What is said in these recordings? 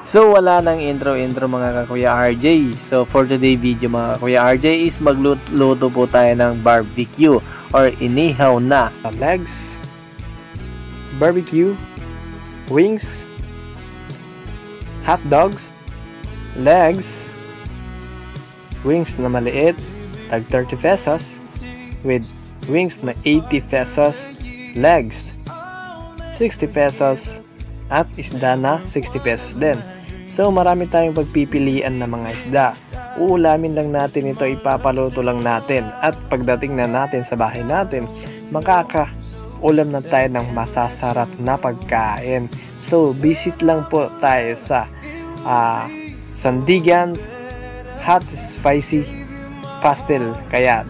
So wala nang intro mga Kuya RJ. So for today video mga Kuya RJ is magluto po tayo ng barbecue or inihaw na legs, barbecue, wings, hot dogs, legs, wings na maliit, tag 30 pesos, with wings na 80 pesos, legs 60 pesos, at isda na 60 pesos din. So marami tayong pagpipilian na mga isda. Uulamin lang natin ito, ipapaluto lang natin. At pagdating na natin sa bahay natin, makakaulam na tayo ng masasarap na pagkain. So visit lang po tayo sa Sandigan Hot Spicy Pastel. Kaya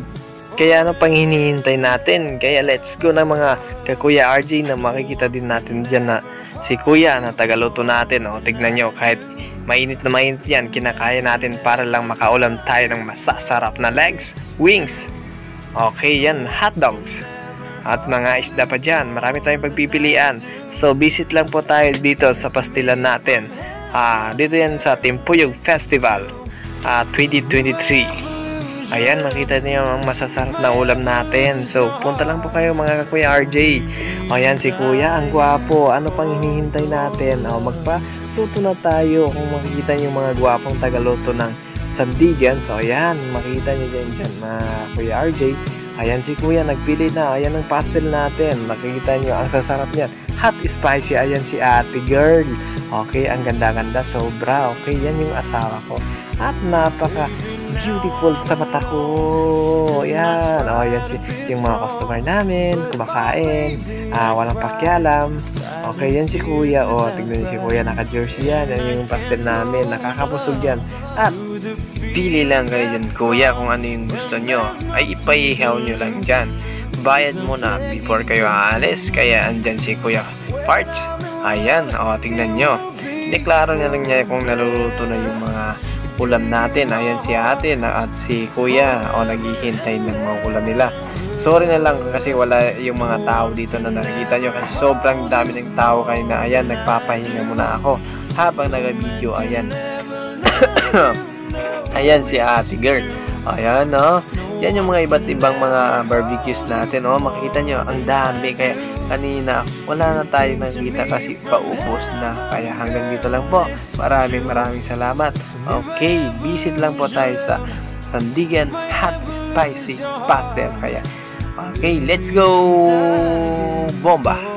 ano pang hinihintay natin? Kaya let's go na mga kakuya RJ, na makikita din natin dyan na si kuya na tagaluto natin. O, tignan nyo, kahit mainit na mainit yan, kinakaya natin para lang makaulam tayo ng masasarap na legs, wings, okay yan, hot dogs, at mga isda pa dyan. Marami tayong pagpipilian. So visit lang po tayo dito sa pastilan natin. Dito yan sa Timpuyog Festival 2023. Ayan, makita niyo ang masasarap na ulam natin. So, punta lang po kayo mga kakuya RJ. Ayan, si kuya, ang gwapo. Ano pang hinihintay natin? Magpaluto na tayo. Kung makikita niyo mga gwapong tagaluto ng Sandigan. So, ayan, makita niyo dyan mga kuya RJ. Ayan, si kuya, nagpili na. Ayan ang pastel natin. Makikita niyo, ang sasarap niyan. Hot spicy. Ayan si ate girl. Okay, ang ganda-ganda. Sobra. Okay, yan yung asawa ko. At napaka beautiful sa mata ko. Yan. O, yan yung mga customer namin. Kumakain. Walang pakialam. Okay, yan si kuya. O, tignan niyo si kuya. Naka-jersey yan. Yan yung pastel namin. Nakakabusog yan. At pili lang kayo dyan, kuya, kung ano yung gusto nyo. Ay, ipaihaw nyo lang dyan. Bayad muna before kayo aalis. Kaya andyan si kuya Parts. Ayan. O, tignan nyo. Deklaro na lang niya kung naluluto na yung mga ulam natin. Ayan si ate at si kuya, o naghihintay ng mga ulam nila. Sorry na lang kasi wala yung mga tao dito na nakikita nyo kasi sobrang dami ng tao kanina. Ayan, nagpapahinga muna ako habang nag-video. Ayan. Ayan si ate girl. Ayan, no? Yan yung mga iba't ibang mga barbecues natin. Makikita nyo, ang dami. Kaya kanina wala na tayong nakikita kasi paubos na. Kaya hanggang dito lang po. Maraming salamat. Okay, visit lang po tayo sa Sandigan Hot Spicy Pastel. Kaya okay, let's go! Bomba!